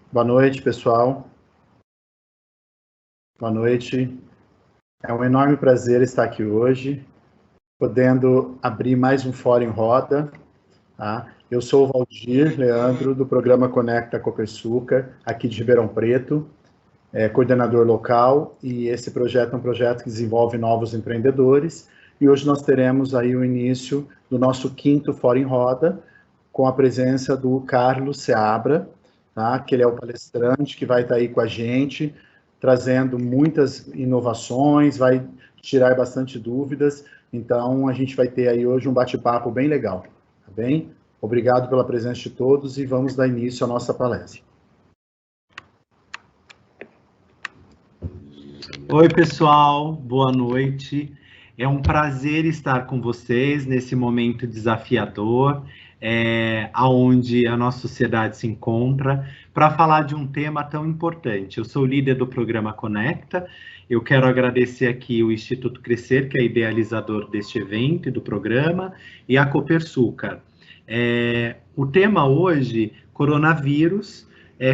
Boa noite, pessoal. Boa noite. É um enorme prazer estar aqui hoje, podendo abrir mais um Fórum em Roda. Tá? Eu sou o Valdir Leandro, do programa Conecta Copersucar, aqui de Ribeirão Preto, coordenador local, e esse projeto é um projeto que desenvolve novos empreendedores, e hoje nós teremos aí o início do nosso 5º Fórum em Roda, com a presença do Carlos Seabra, tá? Que ele é o palestrante que vai estar aí com a gente, trazendo muitas inovações, vai tirar bastante dúvidas, então a gente vai ter aí hoje um bate-papo bem legal, tá bem? Obrigado pela presença de todos e vamos dar início à nossa palestra. Oi, pessoal, boa noite. É um prazer estar com vocês nesse momento desafiador, onde a nossa sociedade se encontra, para falar de um tema tão importante. Eu sou o líder do programa Conecta. Eu quero agradecer aqui o Instituto Crescer, que é idealizador deste evento e do programa, e a Copersucar. O tema hoje, coronavírus,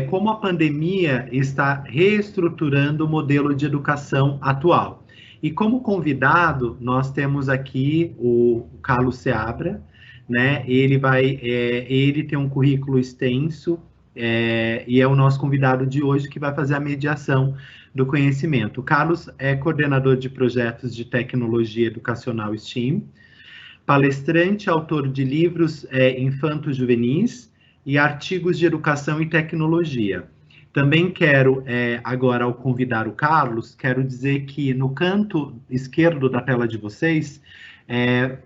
como a pandemia está reestruturando o modelo de educação atual. E como convidado, nós temos aqui o Carlos Seabra, né? Ele tem um currículo extenso e é o nosso convidado de hoje que vai fazer a mediação do conhecimento. O Carlos é coordenador de projetos de tecnologia educacional STEAM, palestrante, autor de livros infanto-juvenis e artigos de educação e tecnologia. Também quero, agora, ao convidar o Carlos, quero dizer que no canto esquerdo da tela de vocês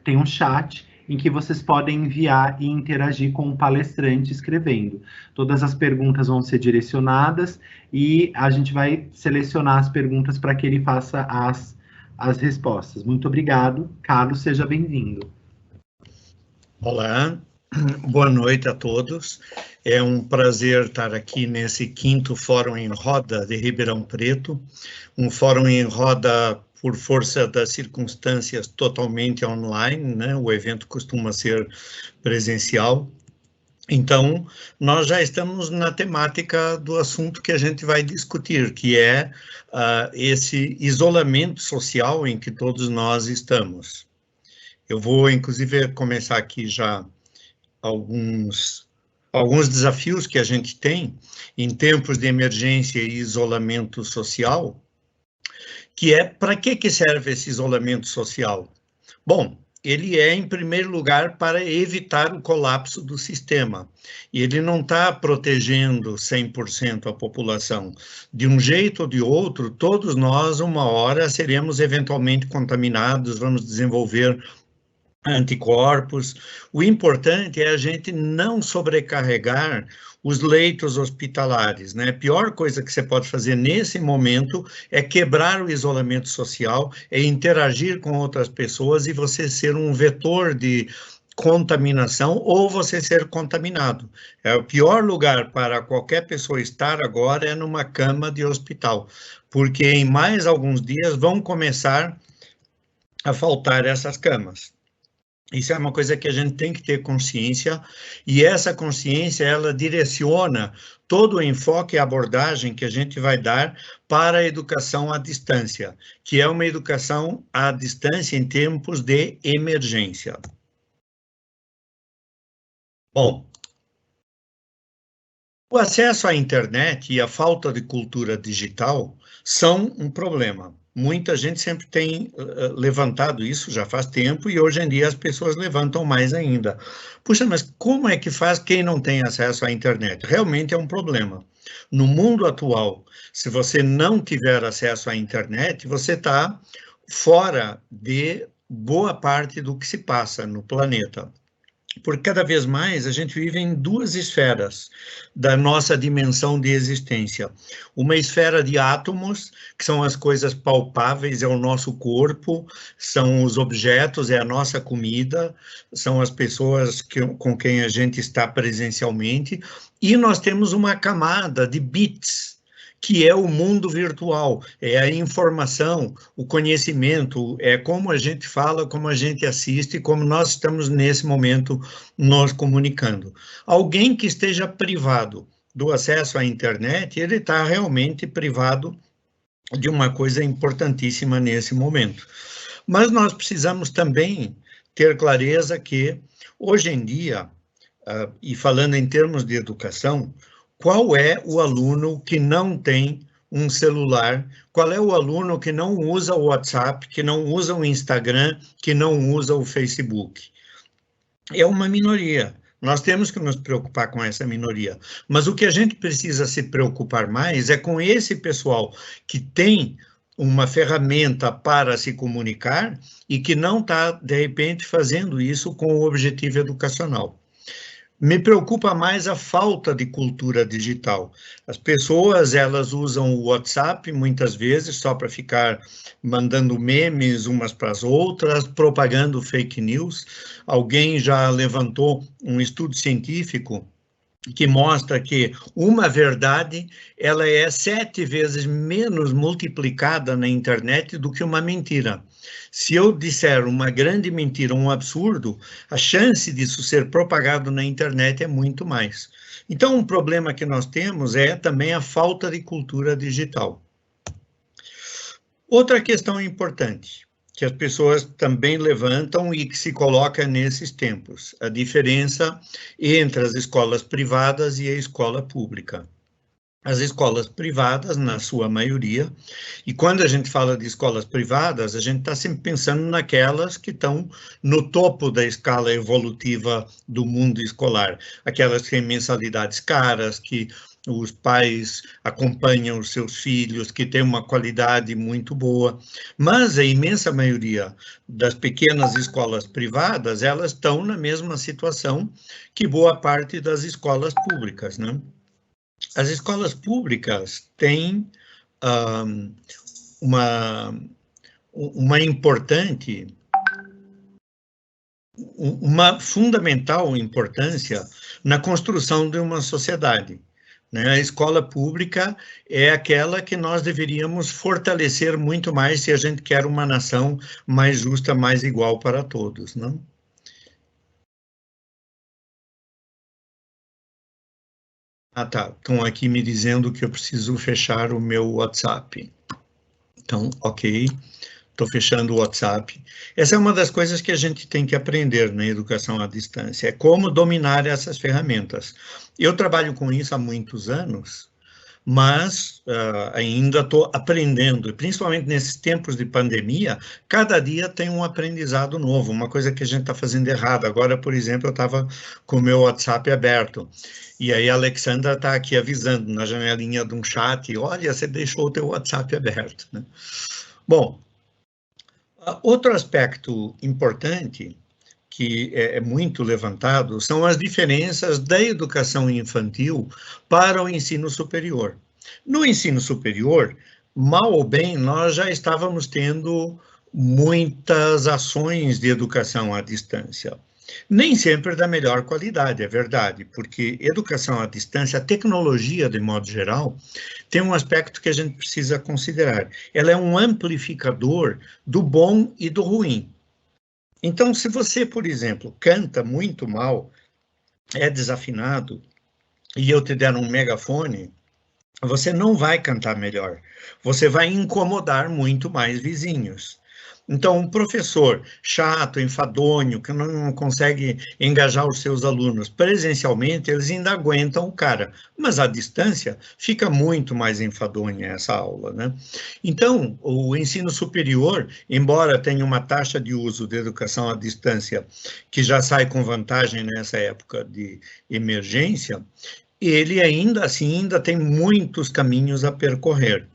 tem um chat em que vocês podem enviar e interagir com o palestrante escrevendo. Todas as perguntas vão ser direcionadas e a gente vai selecionar as perguntas para que ele faça as respostas. Muito obrigado. Carlos, seja bem-vindo. Olá, boa noite a todos. É um prazer estar aqui nesse 5º Fórum em Roda de Ribeirão Preto, um Fórum em Roda por força das circunstâncias totalmente online, né? O evento costuma ser presencial. Então, nós já estamos na temática do assunto que a gente vai discutir, que é esse isolamento social em que todos nós estamos. Eu vou, inclusive, começar aqui já alguns desafios que a gente tem em tempos de emergência e isolamento social, que é para que serve esse isolamento social? Bom, ele é, em primeiro lugar, para evitar o colapso do sistema. E ele não está protegendo 100% a população. De um jeito ou de outro, todos nós, uma hora, seremos eventualmente contaminados, vamos desenvolver anticorpos. O importante é a gente não sobrecarregar os leitos hospitalares, né? A pior coisa que você pode fazer nesse momento é quebrar o isolamento social, é interagir com outras pessoas e você ser um vetor de contaminação ou você ser contaminado. O pior lugar para qualquer pessoa estar agora é numa cama de hospital, porque em mais alguns dias vão começar a faltar essas camas. Isso é uma coisa que a gente tem que ter consciência, e essa consciência, ela direciona todo o enfoque e abordagem que a gente vai dar para a educação à distância, que é uma educação à distância em tempos de emergência. Bom, o acesso à internet e a falta de cultura digital são um problema. Muita gente sempre tem levantado isso, já faz tempo, e hoje em dia as pessoas levantam mais ainda. Puxa, mas como é que faz quem não tem acesso à internet? Realmente é um problema. No mundo atual, se você não tiver acesso à internet, você está fora de boa parte do que se passa no planeta. Porque cada vez mais a gente vive em duas esferas da nossa dimensão de existência. Uma esfera de átomos, que são as coisas palpáveis, é o nosso corpo, são os objetos, é a nossa comida, são as pessoas com quem a gente está presencialmente, e nós temos uma camada de bits, que é o mundo virtual, é a informação, o conhecimento, é como a gente fala, como a gente assiste, como nós estamos nesse momento nos comunicando. Alguém que esteja privado do acesso à internet, ele está realmente privado de uma coisa importantíssima nesse momento. Mas nós precisamos também ter clareza que, hoje em dia, e falando em termos de educação, qual é o aluno que não tem um celular? Qual é o aluno que não usa o WhatsApp, que não usa o Instagram, que não usa o Facebook? É uma minoria. Nós temos que nos preocupar com essa minoria. Mas o que a gente precisa se preocupar mais é com esse pessoal que tem uma ferramenta para se comunicar e que não está, de repente, fazendo isso com o objetivo educacional. Me preocupa mais a falta de cultura digital. As pessoas, elas usam o WhatsApp muitas vezes só para ficar mandando memes umas para as outras, propagando fake news. Alguém já levantou um estudo científico que mostra que uma verdade, ela é 7 vezes menos multiplicada na internet do que uma mentira. Se eu disser uma grande mentira, um absurdo, a chance disso ser propagado na internet é muito mais. Então, um problema que nós temos é também a falta de cultura digital. Outra questão importante, que as pessoas também levantam e que se coloca nesses tempos, a diferença entre as escolas privadas e a escola pública. As escolas privadas, na sua maioria, e quando a gente fala de escolas privadas, a gente está sempre pensando naquelas que estão no topo da escala evolutiva do mundo escolar, aquelas que têm mensalidades caras, que os pais acompanham os seus filhos, que têm uma qualidade muito boa, mas a imensa maioria das pequenas escolas privadas, elas estão na mesma situação que boa parte das escolas públicas, né? As escolas públicas têm uma importante, uma fundamental importância na construção de uma sociedade. A escola pública é aquela que nós deveríamos fortalecer muito mais se a gente quer uma nação mais justa, mais igual para todos, não? Ah, tá. Estão aqui me dizendo que eu preciso fechar o meu WhatsApp. Então, ok. Estou fechando o WhatsApp. Essa é uma das coisas que a gente tem que aprender na educação à distância, é como dominar essas ferramentas. Eu trabalho com isso há muitos anos, mas ainda estou aprendendo, e principalmente nesses tempos de pandemia, cada dia tem um aprendizado novo, uma coisa que a gente está fazendo errado. Agora, por exemplo, eu estava com o meu WhatsApp aberto, e aí a Alexandra está aqui avisando na janelinha de um chat, olha, você deixou o teu WhatsApp aberto, né? Bom, outro aspecto importante que é muito levantado são as diferenças da educação infantil para o ensino superior. No ensino superior, mal ou bem, nós já estávamos tendo muitas ações de educação à distância. Nem sempre da melhor qualidade, é verdade, porque educação à distância, a tecnologia, de modo geral, tem um aspecto que a gente precisa considerar. Ela é um amplificador do bom e do ruim. Então, se você, por exemplo, canta muito mal, é desafinado, e eu te der um megafone, você não vai cantar melhor. Você vai incomodar muito mais vizinhos. Então, um professor chato, enfadonho, que não consegue engajar os seus alunos presencialmente, eles ainda aguentam o cara, mas à distância fica muito mais enfadonha essa aula, né? Então, o ensino superior, embora tenha uma taxa de uso de educação à distância que já sai com vantagem nessa época de emergência, ele ainda assim ainda tem muitos caminhos a percorrer.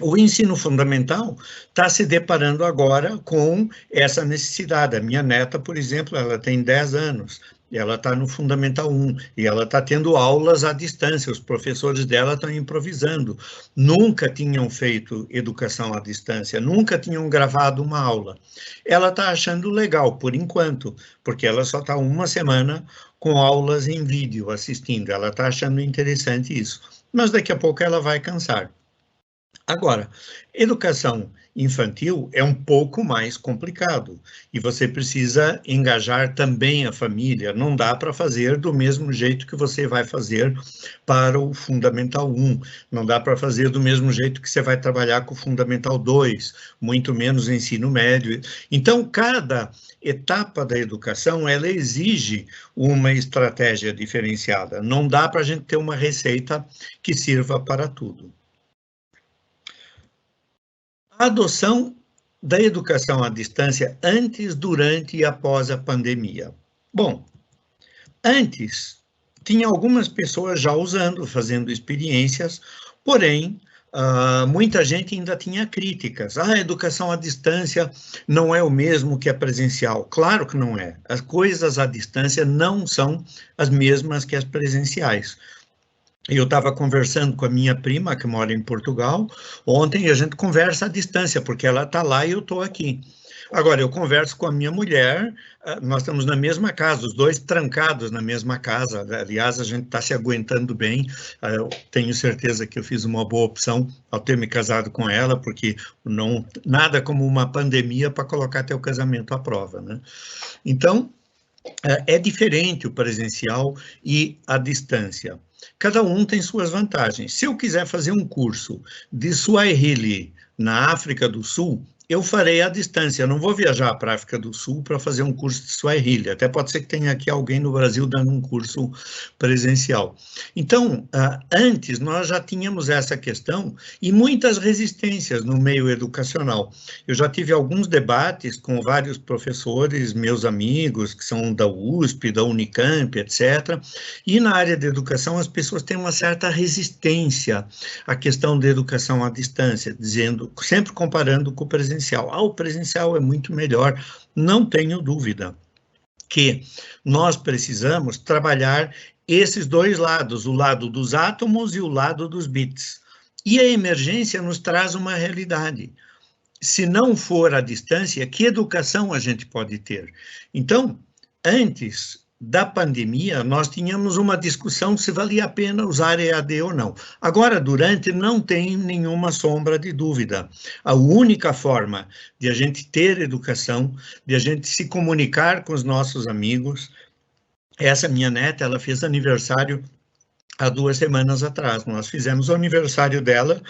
O ensino fundamental está se deparando agora com essa necessidade. A minha neta, por exemplo, ela tem 10 anos, ela está no Fundamental 1, e ela está tendo aulas à distância, os professores dela estão improvisando. Nunca tinham feito educação à distância, nunca tinham gravado uma aula. Ela está achando legal, por enquanto, porque ela só está uma semana com aulas em vídeo assistindo, ela está achando interessante isso. Mas daqui a pouco ela vai cansar. Agora, educação infantil é um pouco mais complicado e você precisa engajar também a família. Não dá para fazer do mesmo jeito que você vai fazer para o Fundamental 1, não dá para fazer do mesmo jeito que você vai trabalhar com o Fundamental 2, muito menos o ensino médio. Então, cada etapa da educação, ela exige uma estratégia diferenciada. Não dá para a gente ter uma receita que sirva para tudo. A adoção da educação à distância antes, durante e após a pandemia. Bom, antes, tinha algumas pessoas já usando, fazendo experiências, porém, muita gente ainda tinha críticas. A educação à distância não é o mesmo que a presencial. Claro que não é. As coisas à distância não são as mesmas que as presenciais. Eu estava conversando com a minha prima, que mora em Portugal, ontem, e a gente conversa à distância, porque ela está lá e eu estou aqui. Agora, eu converso com a minha mulher, nós estamos na mesma casa, os dois trancados na mesma casa. Aliás, a gente está se aguentando bem. Eu tenho certeza que eu fiz uma boa opção ao ter me casado com ela, porque não, nada como uma pandemia para colocar teu casamento à prova, né? Então, é diferente o presencial e a distância. Cada um tem suas vantagens. Se eu quiser fazer um curso de Swahili na África do Sul, eu farei à distância. Eu não vou viajar para a África do Sul para fazer um curso de Swahili. Até pode ser que tenha aqui alguém no Brasil dando um curso presencial. Então, antes nós já tínhamos essa questão e muitas resistências no meio educacional. Eu já tive alguns debates com vários professores, meus amigos, que são da USP, da Unicamp, etc. E na área de educação as pessoas têm uma certa resistência à questão da educação à distância, dizendo, sempre comparando com o presencial. O presencial é muito melhor, não tenho dúvida que nós precisamos trabalhar esses dois lados, o lado dos átomos e o lado dos bits. E a emergência nos traz uma realidade. Se não for à distância, que educação a gente pode ter? Então, antes da pandemia, nós tínhamos uma discussão se valia a pena usar EAD ou não. Agora, durante, não tem nenhuma sombra de dúvida. A única forma de a gente ter educação, de a gente se comunicar com os nossos amigos, essa minha neta, ela fez aniversário há 2 semanas atrás. Nós fizemos o aniversário dela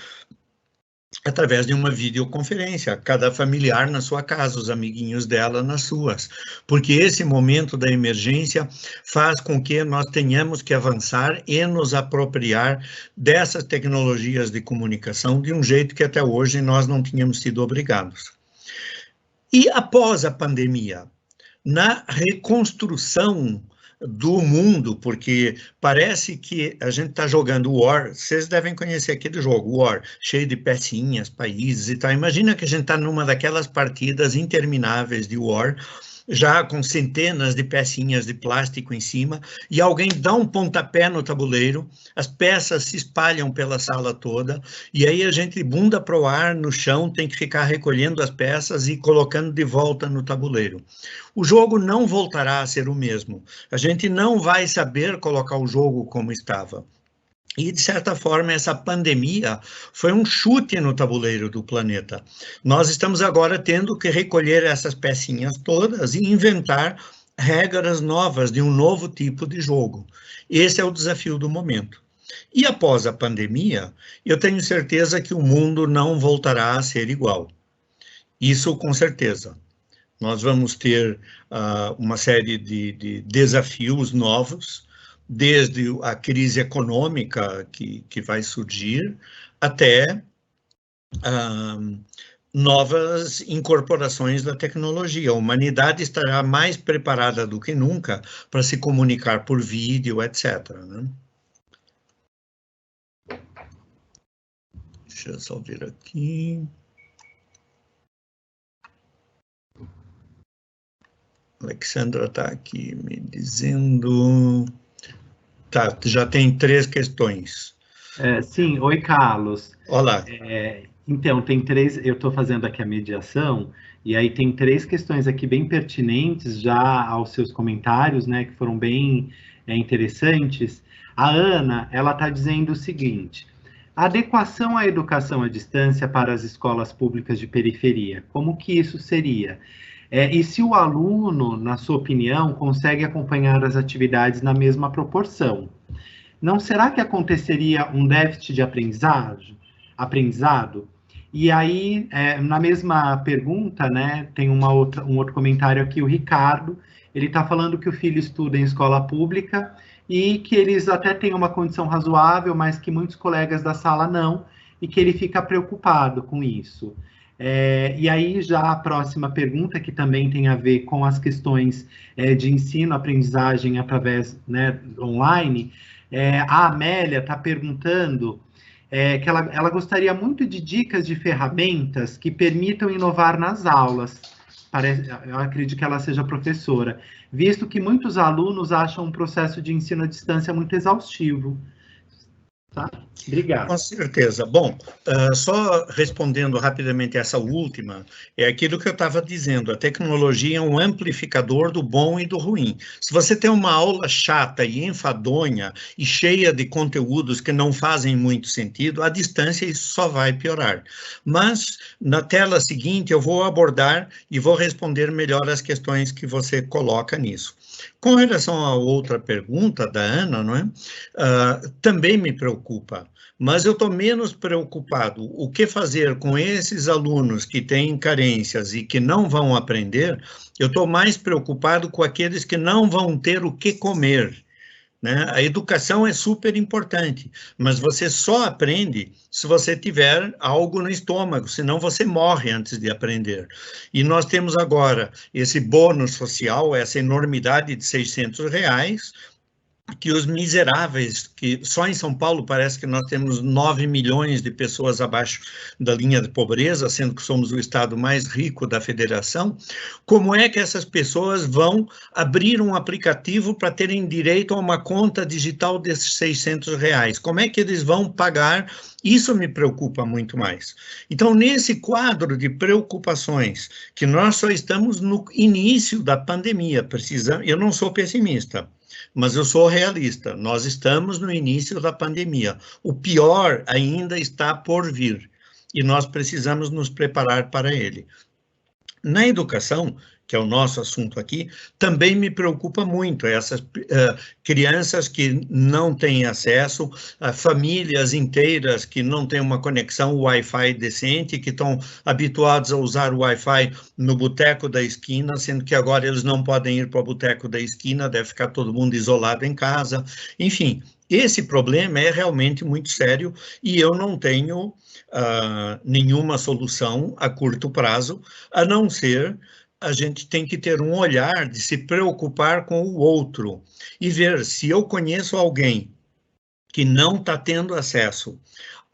através de uma videoconferência, cada familiar na sua casa, os amiguinhos dela nas suas, porque esse momento da emergência faz com que nós tenhamos que avançar e nos apropriar dessas tecnologias de comunicação de um jeito que até hoje nós não tínhamos sido obrigados. E após a pandemia, na reconstrução do mundo, porque parece que a gente está jogando War, vocês devem conhecer aquele jogo, War, cheio de pecinhas, países e tal. Imagina que a gente está numa daquelas partidas intermináveis de War, já com centenas de pecinhas de plástico em cima, e alguém dá um pontapé no tabuleiro, as peças se espalham pela sala toda, e aí a gente bunda para o ar, no chão, tem que ficar recolhendo as peças e colocando de volta no tabuleiro. O jogo não voltará a ser o mesmo. A gente não vai saber colocar o jogo como estava. E, de certa forma, essa pandemia foi um chute no tabuleiro do planeta. Nós estamos agora tendo que recolher essas pecinhas todas e inventar regras novas de um novo tipo de jogo. Esse é o desafio do momento. E após a pandemia, eu tenho certeza que o mundo não voltará a ser igual. Isso com certeza. Nós vamos ter uma série de desafios novos, desde a crise econômica que vai surgir, até novas incorporações da tecnologia. A humanidade estará mais preparada do que nunca para se comunicar por vídeo, etc. Né? Deixa eu só ver aqui. Alexandra está aqui me dizendo... Tá, já tem 3 questões. Sim, oi, Carlos. Olá. Então, tem 3, eu estou fazendo aqui a mediação, e aí tem 3 questões aqui bem pertinentes já aos seus comentários, né, que foram bem interessantes. A Ana, ela está dizendo o seguinte: A adequação à educação à distância para as escolas públicas de periferia, como que isso seria? E se o aluno, na sua opinião, consegue acompanhar as atividades na mesma proporção? Não será que aconteceria um déficit de aprendizado? E aí, na mesma pergunta, né, tem um outro comentário aqui, o Ricardo, ele está falando que o filho estuda em escola pública e que eles até têm uma condição razoável, mas que muitos colegas da sala não, e que ele fica preocupado com isso. E aí, já a próxima pergunta, que também tem a ver com as questões de ensino, aprendizagem através, né, online, a Amélia está perguntando que ela gostaria muito de dicas de ferramentas que permitam inovar nas aulas. Eu acredito que ela seja professora, visto que muitos alunos acham um processo de ensino à distância muito exaustivo. Tá? Obrigado. Com certeza. Bom, só respondendo rapidamente essa última, é aquilo que eu estava dizendo, a tecnologia é um amplificador do bom e do ruim. Se você tem uma aula chata e enfadonha e cheia de conteúdos que não fazem muito sentido, à distância isso só vai piorar. Mas, na tela seguinte, eu vou abordar e vou responder melhor as questões que você coloca nisso. Com relação à outra pergunta da Ana, não é? Também me preocupa, mas eu estou menos preocupado. O que fazer com esses alunos que têm carências e que não vão aprender? Eu estou mais preocupado com aqueles que não vão ter o que comer, né? A educação é super importante, mas você só aprende se você tiver algo no estômago, senão você morre antes de aprender. E nós temos agora esse bônus social, essa enormidade de R$600, que os miseráveis, que só em São Paulo parece que nós temos 9 milhões de pessoas abaixo da linha de pobreza, sendo que somos o estado mais rico da federação, como é que essas pessoas vão abrir um aplicativo para terem direito a uma conta digital desses R$600? Como é que eles vão pagar? Isso me preocupa muito mais. Então, nesse quadro de preocupações, que nós só estamos no início da pandemia, eu não sou pessimista, mas eu sou realista, nós estamos no início da pandemia, o pior ainda está por vir, e nós precisamos nos preparar para ele. Na educação, que é o nosso assunto aqui, também me preocupa muito essas crianças que não têm acesso, famílias inteiras que não têm uma conexão Wi-Fi decente, que estão habituados a usar o Wi-Fi no boteco da esquina, sendo que agora eles não podem ir para o boteco da esquina, deve ficar todo mundo isolado em casa. Enfim, esse problema é realmente muito sério e eu não tenho nenhuma solução a curto prazo, a não ser a gente tem que ter um olhar de se preocupar com o outro e ver se eu conheço alguém que não está tendo acesso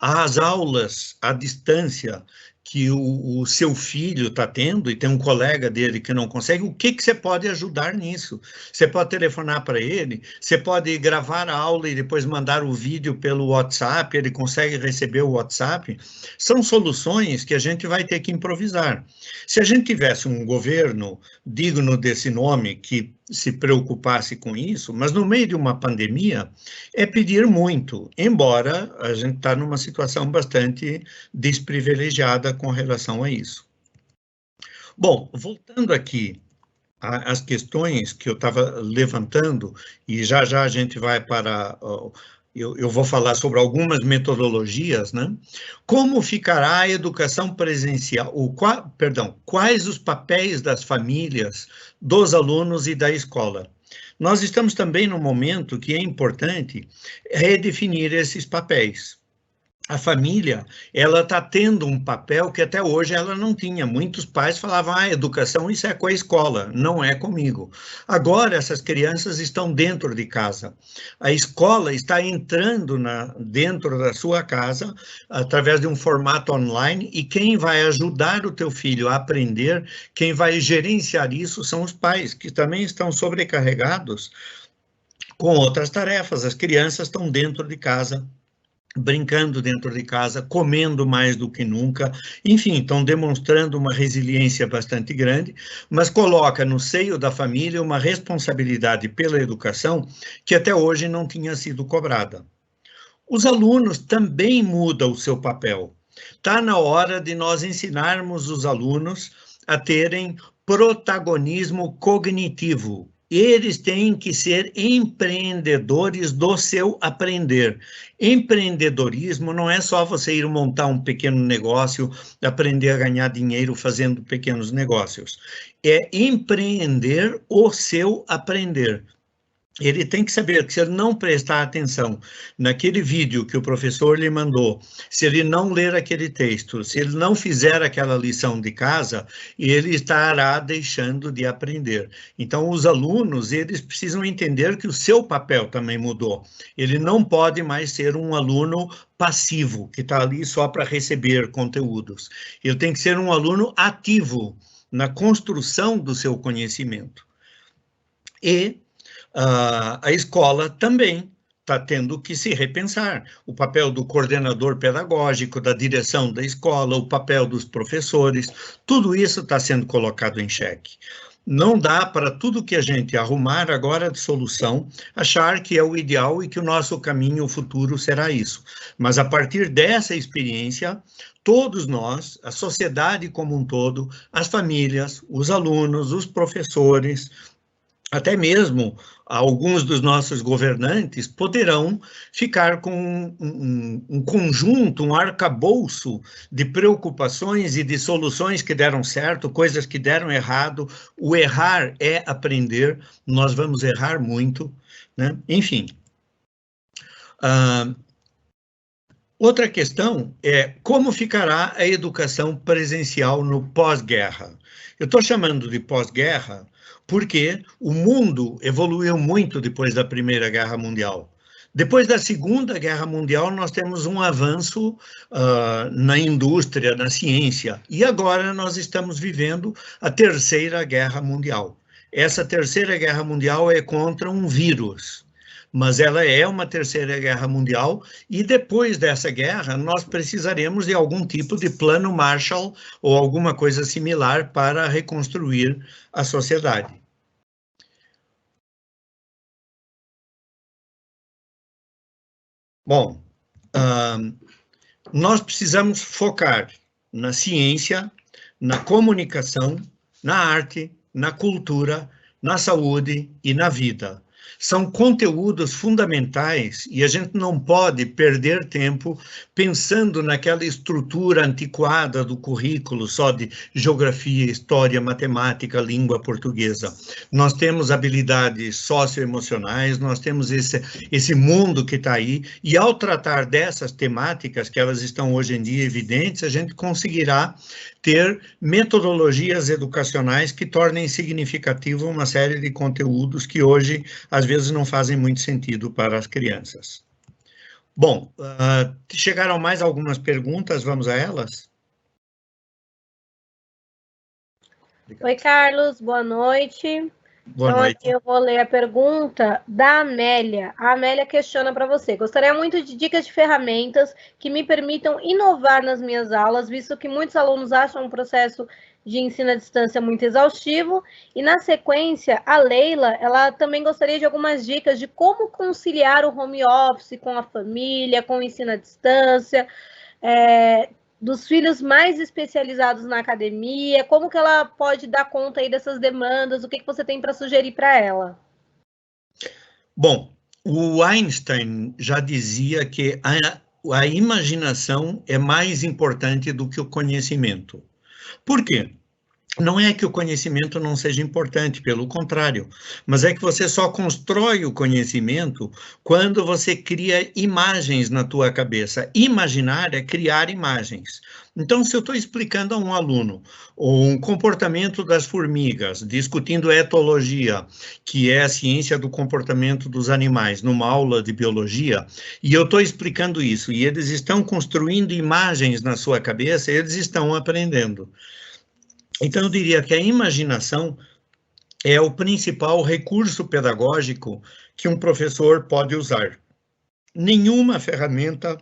às aulas à distância que o seu filho está tendo, e tem um colega dele que não consegue, o que você pode ajudar nisso? Você pode telefonar para ele, você pode gravar a aula e depois mandar o vídeo pelo WhatsApp, ele consegue receber o WhatsApp. São soluções que a gente vai ter que improvisar. Se a gente tivesse um governo digno desse nome, que se preocupasse com isso, mas no meio de uma pandemia é pedir muito, embora a gente está numa situação bastante desprivilegiada com relação a isso. Bom, voltando aqui às questões que eu estava levantando, e já já a gente vai para... Eu vou falar sobre algumas metodologias, né? Como ficará a educação presencial? Quais os papéis das famílias, dos alunos e da escola? Nós estamos também num momento que é importante redefinir esses papéis. A família, ela está tendo um papel que até hoje ela não tinha. Muitos pais falavam, educação, isso é com a escola, não é comigo. Agora, essas crianças estão dentro de casa. A escola está entrando dentro da sua casa, através de um formato online, e quem vai ajudar o teu filho a aprender, quem vai gerenciar isso são os pais, que também estão sobrecarregados com outras tarefas. As crianças estão dentro de casa, brincando dentro de casa, comendo mais do que nunca, enfim, estão demonstrando uma resiliência bastante grande, mas coloca no seio da família uma responsabilidade pela educação que até hoje não tinha sido cobrada. Os alunos também mudam o seu papel. Está na hora de nós ensinarmos os alunos a terem protagonismo cognitivo. Eles têm que ser empreendedores do seu aprender. Empreendedorismo não é só você ir montar um pequeno negócio, aprender a ganhar dinheiro fazendo pequenos negócios. É empreender o seu aprender. Ele tem que saber que se ele não prestar atenção naquele vídeo que o professor lhe mandou, se ele não ler aquele texto, se ele não fizer aquela lição de casa, ele estará deixando de aprender. Então, os alunos, eles precisam entender que o seu papel também mudou. Ele não pode mais ser um aluno passivo, que está ali só para receber conteúdos. Ele tem que ser um aluno ativo na construção do seu conhecimento. E a escola também está tendo que se repensar. O papel do coordenador pedagógico, da direção da escola, o papel dos professores, tudo isso está sendo colocado em xeque. Não dá para tudo que a gente arrumar agora de solução, achar que é o ideal e que o nosso caminho futuro será isso. Mas a partir dessa experiência, todos nós, a sociedade como um todo, as famílias, os alunos, os professores, até mesmo alguns dos nossos governantes poderão ficar com um conjunto, um arcabouço de preocupações e de soluções que deram certo, coisas que deram errado. O errar é aprender, nós vamos errar muito, né? Enfim. Outra questão é como ficará a educação presencial no pós-guerra. Eu estou chamando de pós-guerra porque o mundo evoluiu muito depois da Primeira Guerra Mundial. Depois da Segunda Guerra Mundial, nós temos um avanço na indústria, na ciência, e agora nós estamos vivendo a Terceira Guerra Mundial. Essa Terceira Guerra Mundial é contra um vírus, mas ela é uma Terceira Guerra Mundial, e depois dessa guerra nós precisaremos de algum tipo de plano Marshall ou alguma coisa similar para reconstruir a sociedade. Bom, nós precisamos focar na ciência, na comunicação, na arte, na cultura, na saúde e na vida. São conteúdos fundamentais e a gente não pode perder tempo pensando naquela estrutura antiquada do currículo, só de geografia, história, matemática, língua portuguesa. Nós temos habilidades socioemocionais, nós temos esse mundo que está aí, e ao tratar dessas temáticas, que elas estão hoje em dia evidentes, a gente conseguirá ter metodologias educacionais que tornem significativo uma série de conteúdos que hoje, às vezes, não fazem muito sentido para as crianças. Bom, chegaram mais algumas perguntas, vamos a elas? Obrigado. Oi, Carlos, boa noite. Boa noite. Aqui eu vou ler a pergunta da Amélia. A Amélia questiona para você: gostaria muito de dicas de ferramentas que me permitam inovar nas minhas aulas, visto que muitos alunos acham o processo de ensino à distância muito exaustivo. E na sequência, a Leila, ela também gostaria de algumas dicas de como conciliar o home office com a família, com o ensino à distância, dos filhos mais especializados na academia, como que ela pode dar conta aí dessas demandas, o que você tem para sugerir para ela? Bom, o Einstein já dizia que a imaginação é mais importante do que o conhecimento. Por quê? Não é que o conhecimento não seja importante, pelo contrário, mas é que você só constrói o conhecimento quando você cria imagens na tua cabeça. Imaginar é criar imagens. Então, se eu estou explicando a um aluno um comportamento das formigas, discutindo etologia, que é a ciência do comportamento dos animais, numa aula de biologia, e eu estou explicando isso, e eles estão construindo imagens na sua cabeça, eles estão aprendendo. Então, eu diria que a imaginação é o principal recurso pedagógico que um professor pode usar. Nenhuma ferramenta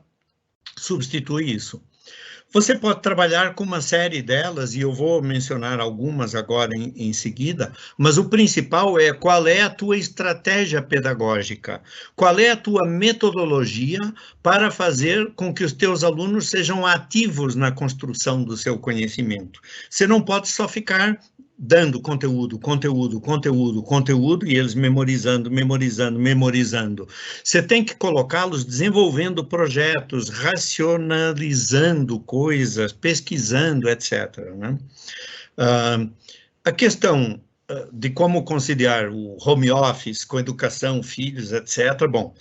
substitui isso. Você pode trabalhar com uma série delas, e eu vou mencionar algumas agora em seguida, mas o principal é qual é a tua estratégia pedagógica, qual é a tua metodologia para fazer com que os teus alunos sejam ativos na construção do seu conhecimento. Você não pode só ficar dando conteúdo, e eles memorizando. Você tem que colocá-los desenvolvendo projetos, racionalizando coisas, pesquisando, etc. Né? A questão de como conciliar o home office com educação, filhos, etc., bom,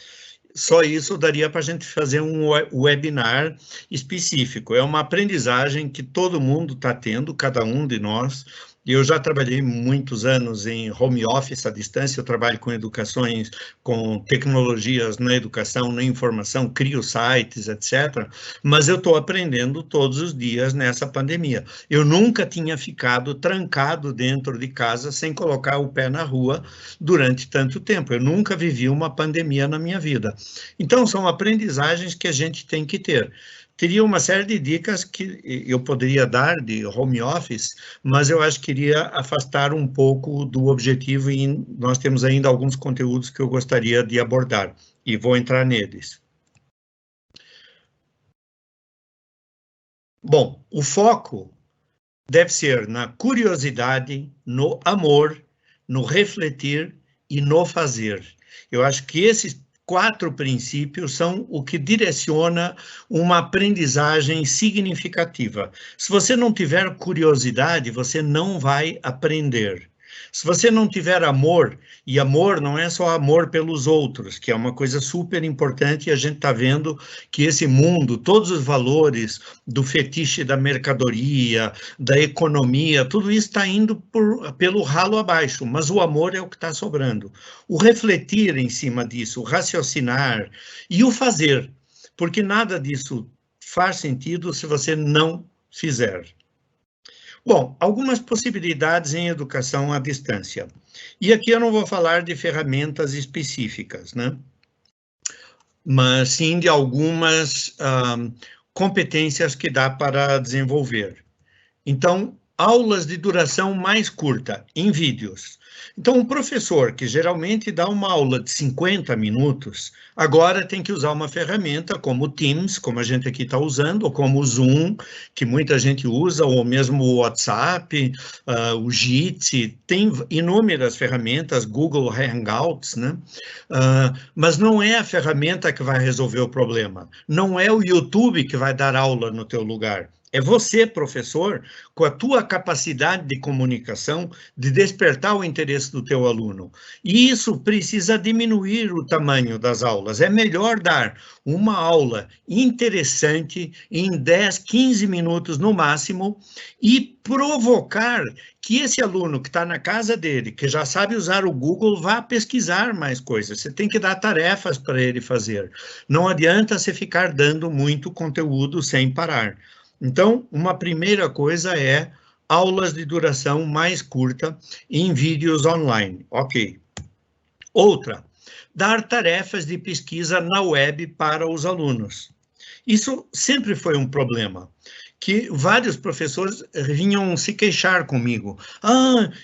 só isso daria para a gente fazer um webinar específico. É uma aprendizagem que todo mundo está tendo, cada um de nós. Eu já trabalhei muitos anos em home office à distância, eu trabalho com educações, com tecnologias na educação, na informação, crio sites, etc. Mas eu estou aprendendo todos os dias nessa pandemia. Eu nunca tinha ficado trancado dentro de casa sem colocar o pé na rua durante tanto tempo. Eu nunca vivi uma pandemia na minha vida. Então, são aprendizagens que a gente tem que ter. Teria uma série de dicas que eu poderia dar de home office, mas eu acho que iria afastar um pouco do objetivo e nós temos ainda alguns conteúdos que eu gostaria de abordar e vou entrar neles. Bom, o foco deve ser na curiosidade, no amor, no refletir e no fazer. Eu acho que esses 4 princípios são o que direciona uma aprendizagem significativa. Se você não tiver curiosidade, você não vai aprender. Se você não tiver amor, e amor não é só amor pelos outros, que é uma coisa super importante, e a gente está vendo que esse mundo, todos os valores do fetiche da mercadoria, da economia, tudo isso está indo pelo ralo abaixo, mas o amor é o que está sobrando. O refletir em cima disso, o raciocinar e o fazer, porque nada disso faz sentido se você não fizer. Bom, algumas possibilidades em educação à distância. E aqui eu não vou falar de ferramentas específicas, né? Mas sim de algumas competências que dá para desenvolver. Então, aulas de duração mais curta, em vídeos. Então, um professor que geralmente dá uma aula de 50 minutos, agora tem que usar uma ferramenta como o Teams, como a gente aqui está usando, ou como o Zoom, que muita gente usa, ou mesmo o WhatsApp, o Jitsi, tem inúmeras ferramentas, Google Hangouts, né? Mas não é a ferramenta que vai resolver o problema, não é o YouTube que vai dar aula no teu lugar. É você, professor, com a tua capacidade de comunicação, de despertar o interesse do teu aluno. E isso precisa diminuir o tamanho das aulas. É melhor dar uma aula interessante em 10, 15 minutos no máximo e provocar que esse aluno que está na casa dele, que já sabe usar o Google, vá pesquisar mais coisas. Você tem que dar tarefas para ele fazer. Não adianta você ficar dando muito conteúdo sem parar. Então, uma primeira coisa é aulas de duração mais curta em vídeos online. Ok. Outra, dar tarefas de pesquisa na web para os alunos. Isso sempre foi um problema, que vários professores vinham se queixar comigo.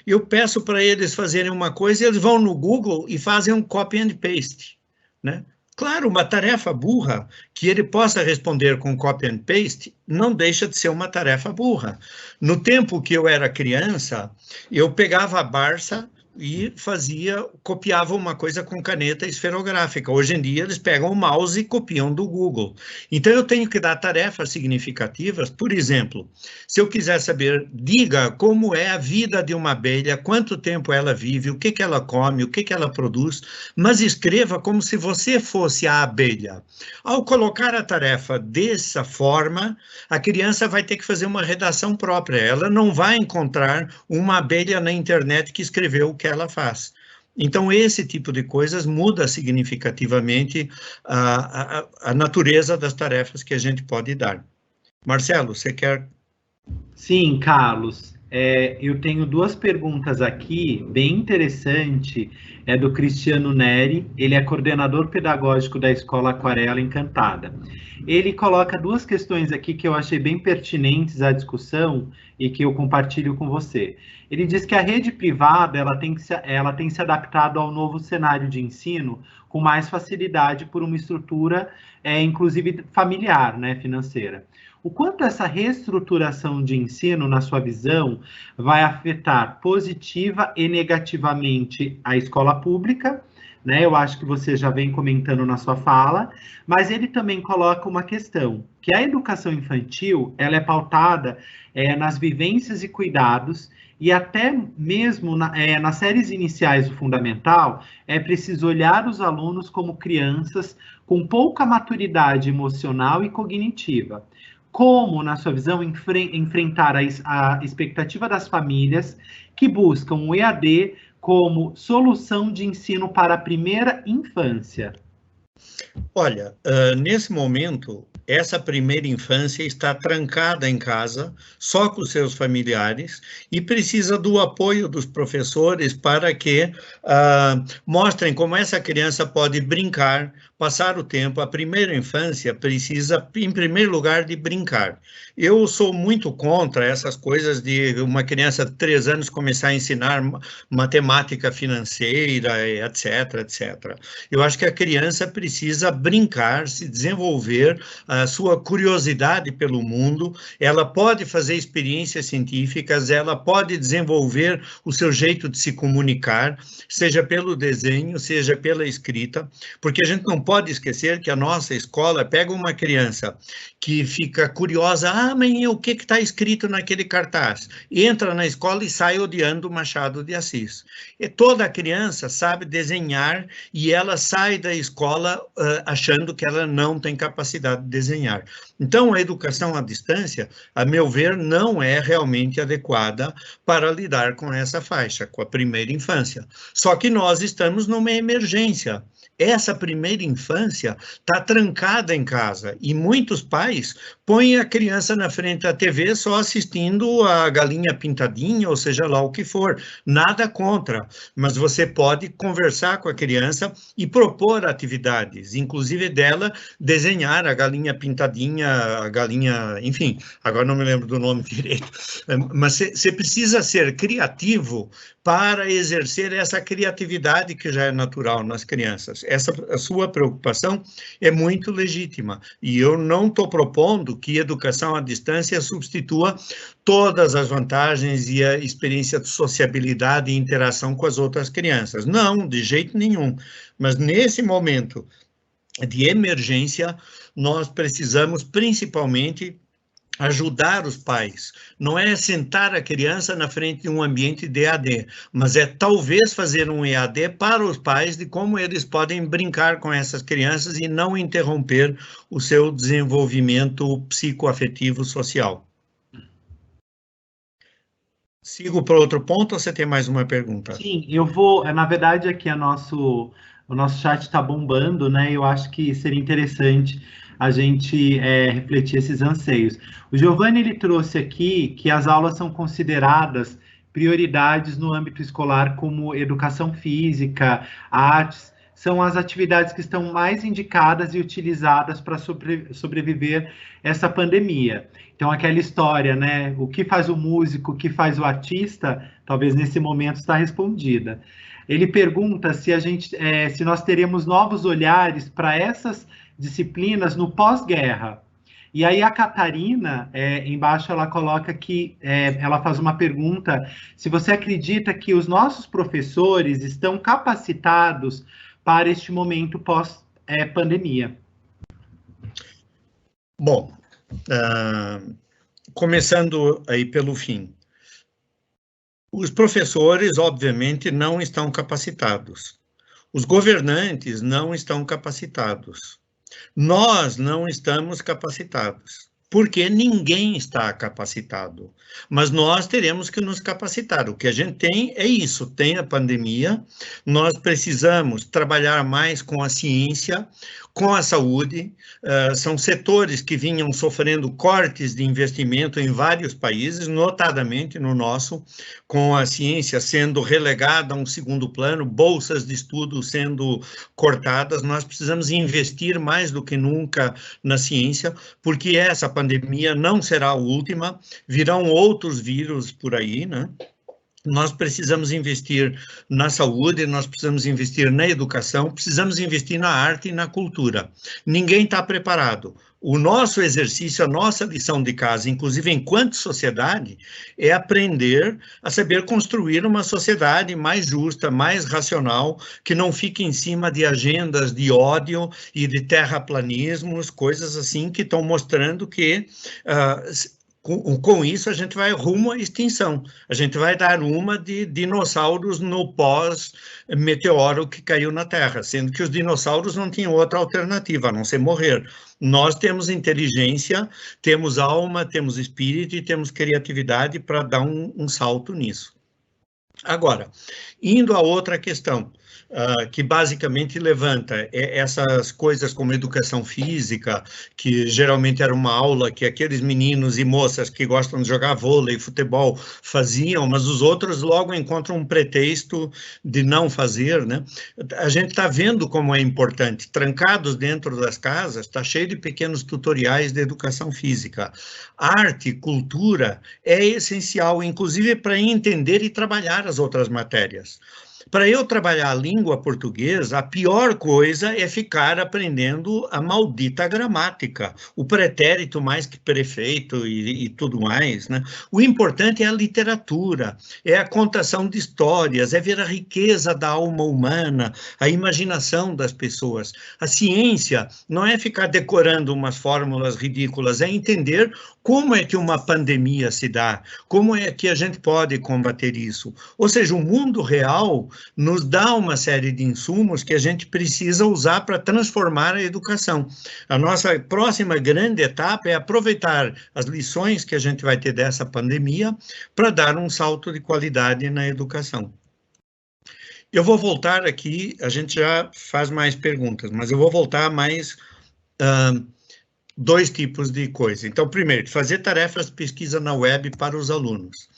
Eu peço para eles fazerem uma coisa e eles vão no Google e fazem um copy and paste, né? Claro, uma tarefa burra, que ele possa responder com copy and paste, não deixa de ser uma tarefa burra. No tempo que eu era criança, eu pegava a Barça e copiava uma coisa com caneta esferográfica. Hoje em dia, eles pegam o mouse e copiam do Google. Então, eu tenho que dar tarefas significativas. Por exemplo, se eu quiser saber, diga como é a vida de uma abelha, quanto tempo ela vive, o que ela come, o que ela produz, mas escreva como se você fosse a abelha. Ao colocar a tarefa dessa forma, a criança vai ter que fazer uma redação própria. Ela não vai encontrar uma abelha na internet que escreveu o que ela faz. Então, esse tipo de coisas muda significativamente a natureza das tarefas que a gente pode dar. Marcelo, você quer? Sim, Carlos. Eu tenho duas perguntas aqui, bem interessante, é do Cristiano Neri, ele é coordenador pedagógico da Escola Aquarela Encantada. Ele coloca duas questões aqui que eu achei bem pertinentes à discussão e que eu compartilho com você. Ele diz que a rede privada ela tem se adaptado ao novo cenário de ensino com mais facilidade por uma estrutura, inclusive familiar, né, financeira. O quanto essa reestruturação de ensino, na sua visão, vai afetar positiva e negativamente a escola pública, né? Eu acho que você já vem comentando na sua fala, mas ele também coloca uma questão, que a educação infantil, ela é pautada nas vivências e cuidados, e até mesmo nas séries iniciais do fundamental, é preciso olhar os alunos como crianças com pouca maturidade emocional e cognitiva. Como, na sua visão, enfrentar a expectativa das famílias que buscam o EAD como solução de ensino para a primeira infância? Olha, nesse momento, essa primeira infância está trancada em casa, só com seus familiares, e precisa do apoio dos professores para que mostrem como essa criança pode brincar, passar o tempo. A primeira infância precisa, em primeiro lugar, de brincar. Eu sou muito contra essas coisas de uma criança de 3 anos começar a ensinar matemática financeira, etc, etc. Eu acho que a criança precisa brincar, se desenvolver, a sua curiosidade pelo mundo, ela pode fazer experiências científicas, ela pode desenvolver o seu jeito de se comunicar, seja pelo desenho, seja pela escrita, porque a gente não pode esquecer que a nossa escola pega uma criança que fica curiosa, mãe, o que está escrito naquele cartaz? Entra na escola e sai odiando Machado de Assis. E toda criança sabe desenhar e ela sai da escola achando que ela não tem capacidade de desenhar. Então, a educação à distância, a meu ver, não é realmente adequada para lidar com essa faixa, com a primeira infância. Só que nós estamos numa emergência. Essa primeira infância está trancada em casa e muitos pais põem a criança na frente da TV só assistindo a Galinha Pintadinha, ou seja lá o que for. Nada contra, mas você pode conversar com a criança e propor atividades, inclusive dela desenhar a galinha pintadinha, a galinha, enfim, agora não me lembro do nome direito, mas você precisa ser criativo para exercer essa criatividade que já é natural nas crianças. A sua preocupação é muito legítima, e eu não estou propondo que educação à distância substitua todas as vantagens e a experiência de sociabilidade e interação com as outras crianças. Não, de jeito nenhum. Mas nesse momento de emergência, nós precisamos principalmente ajudar os pais, não é sentar a criança na frente de um ambiente de EAD, mas é talvez fazer um EAD para os pais de como eles podem brincar com essas crianças e não interromper o seu desenvolvimento psicoafetivo social. Sigo para outro ponto ou você tem mais uma pergunta? Sim, eu vou, na verdade aqui o nosso chat está bombando, né? Eu acho que seria interessante a gente refletir esses anseios. O Giovanni, ele trouxe aqui que as aulas são consideradas prioridades no âmbito escolar, como educação física, artes, são as atividades que estão mais indicadas e utilizadas para sobreviver essa pandemia. Então, aquela história, né? O que faz o músico, o que faz o artista, talvez nesse momento está respondida. Ele pergunta se nós teremos novos olhares para essas disciplinas no pós-guerra. E aí a Catarina, embaixo, ela coloca que, ela faz uma pergunta, se você acredita que os nossos professores estão capacitados para este momento pós-pandemia. Bom, começando aí pelo fim. Os professores, obviamente, não estão capacitados. Os governantes não estão capacitados. Nós não estamos capacitados, porque ninguém está capacitado. Mas nós teremos que nos capacitar. O que a gente tem é isso, tem a pandemia, nós precisamos trabalhar mais com a ciência, com a saúde. São setores que vinham sofrendo cortes de investimento em vários países, notadamente no nosso, com a ciência sendo relegada a um segundo plano, bolsas de estudo sendo cortadas. Nós precisamos investir mais do que nunca na ciência, porque essa pandemia não será a última, virão outros vírus por aí, né? Nós precisamos investir na saúde, nós precisamos investir na educação, precisamos investir na arte e na cultura. Ninguém está preparado. O nosso exercício, a nossa lição de casa, inclusive enquanto sociedade, é aprender a saber construir uma sociedade mais justa, mais racional, que não fique em cima de agendas de ódio e de terraplanismos, coisas assim que estão mostrando que... Com isso, a gente vai rumo à extinção. A gente vai dar uma de dinossauros no pós-meteoro que caiu na Terra, sendo que os dinossauros não tinham outra alternativa, a não ser morrer. Nós temos inteligência, temos alma, temos espírito e temos criatividade para dar um salto nisso. Agora, indo a outra questão, que basicamente levanta essas coisas como educação física, que geralmente era uma aula que aqueles meninos e moças que gostam de jogar vôlei, futebol, faziam, mas os outros logo encontram um pretexto de não fazer, né? A gente está vendo como é importante, trancados dentro das casas, está cheio de pequenos tutoriais de educação física. Arte, cultura é essencial, inclusive para entender e trabalhar as outras matérias. Para eu trabalhar a língua portuguesa, a pior coisa é ficar aprendendo a maldita gramática, o pretérito mais que perfeito e tudo mais, né? O importante é a literatura, é a contação de histórias, é ver a riqueza da alma humana, a imaginação das pessoas. A ciência não é ficar decorando umas fórmulas ridículas, é entender como é que uma pandemia se dá, como é que a gente pode combater isso. Ou seja, o mundo real nos dá uma série de insumos que a gente precisa usar para transformar a educação. A nossa próxima grande etapa é aproveitar as lições que a gente vai ter dessa pandemia para dar um salto de qualidade na educação. Eu vou voltar aqui, a gente já faz mais perguntas, mas eu vou voltar a mais dois tipos de coisa. Então, primeiro, fazer tarefas de pesquisa na web para os alunos.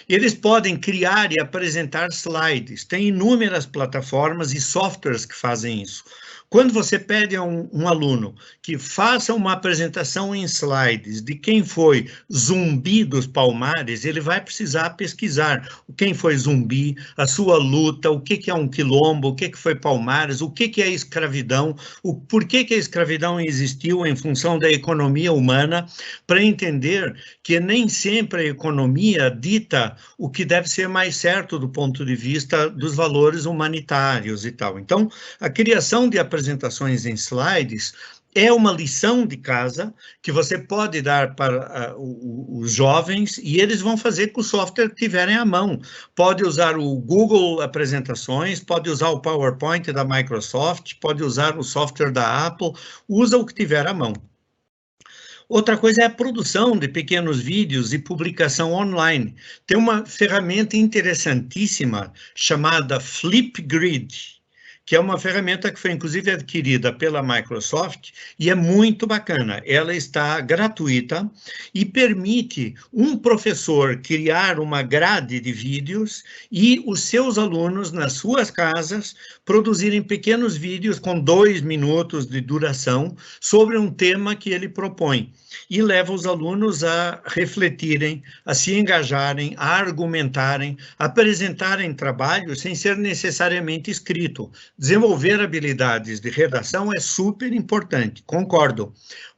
Eles podem criar e apresentar slides, tem inúmeras plataformas e softwares que fazem isso. Quando você pede a um aluno que faça uma apresentação em slides de quem foi Zumbi dos Palmares, ele vai precisar pesquisar quem foi Zumbi, a sua luta, o que é um quilombo, o que foi Palmares, o que é escravidão, por que a escravidão existiu em função da economia humana, para entender que nem sempre a economia dita o que deve ser mais certo do ponto de vista dos valores humanitários e tal. Então, a criação de apresentações em slides é uma lição de casa que você pode dar para os jovens e eles vão fazer com o software que tiverem à mão. Pode usar o Google Apresentações, pode usar o PowerPoint da Microsoft, pode usar o software da Apple, usa o que tiver à mão. Outra coisa é a produção de pequenos vídeos e publicação online. Tem uma ferramenta interessantíssima chamada Flipgrid, que é uma ferramenta que foi inclusive adquirida pela Microsoft e é muito bacana. Ela está gratuita e permite um professor criar uma grade de vídeos e os seus alunos, nas suas casas, produzirem pequenos vídeos com 2 minutos de duração sobre um tema que ele propõe. E leva os alunos a refletirem, a se engajarem, a argumentarem, a apresentarem trabalho sem ser necessariamente escrito. Desenvolver habilidades de redação é super importante, concordo.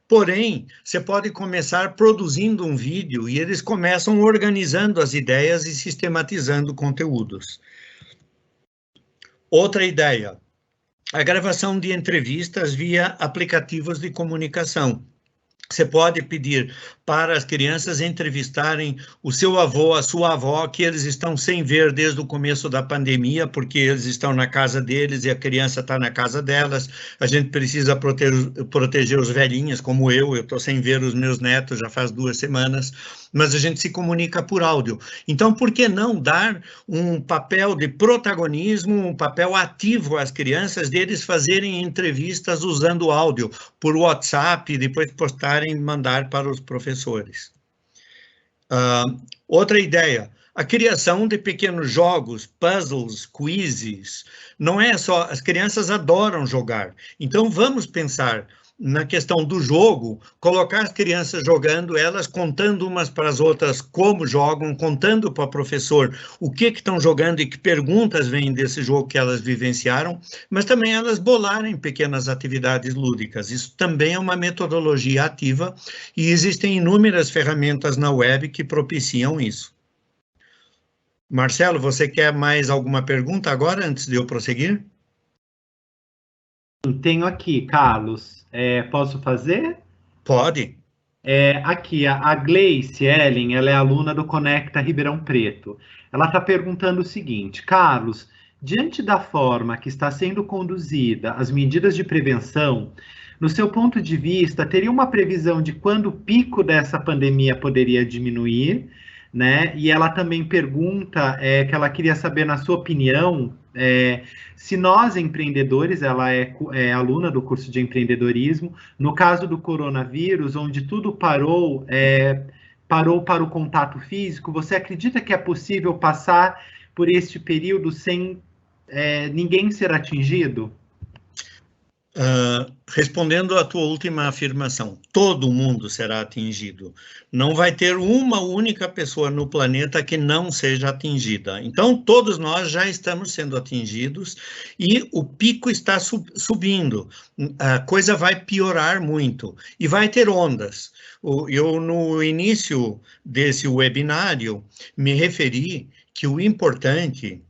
Porém, você pode começar produzindo um vídeo e eles começam organizando as ideias e sistematizando conteúdos. Outra ideia, a gravação de entrevistas via aplicativos de comunicação. Você pode pedir para as crianças entrevistarem o seu avô, a sua avó, que eles estão sem ver desde o começo da pandemia, porque eles estão na casa deles e a criança está na casa delas. A gente precisa proteger os velhinhos, como eu estou sem ver os meus netos já faz 2 semanas, mas a gente se comunica por áudio. Então, por que não dar um papel de protagonismo, um papel ativo às crianças, deles fazerem entrevistas usando áudio por WhatsApp e depois postarem e mandar para os professores. Outra ideia, a criação de pequenos jogos, puzzles, quizzes. Não é só, as crianças adoram jogar, então vamos pensar na questão do jogo, colocar as crianças jogando, elas contando umas para as outras como jogam, contando para o professor o que estão jogando e que perguntas vêm desse jogo que elas vivenciaram, mas também elas bolarem pequenas atividades lúdicas. Isso também é uma metodologia ativa e existem inúmeras ferramentas na web que propiciam isso. Marcelo, você quer mais alguma pergunta agora, antes de eu prosseguir? Tenho aqui, Carlos. Posso fazer? Pode. Aqui, a Gleice Ellen, ela é aluna do Conecta Ribeirão Preto. Ela está perguntando o seguinte: Carlos, diante da forma que está sendo conduzida as medidas de prevenção, no seu ponto de vista, teria uma previsão de quando o pico dessa pandemia poderia diminuir, né? E ela também pergunta que ela queria saber, na sua opinião, se nós empreendedores, ela é aluna do curso de empreendedorismo, no caso do coronavírus, onde tudo parou, parou para o contato físico, você acredita que é possível passar por este período sem ninguém ser atingido? Respondendo à tua última afirmação, todo mundo será atingido. Não vai ter uma única pessoa no planeta que não seja atingida. Então, todos nós já estamos sendo atingidos e o pico está subindo. A coisa vai piorar muito e vai ter ondas. Eu, no início desse webinário, me referi que o importante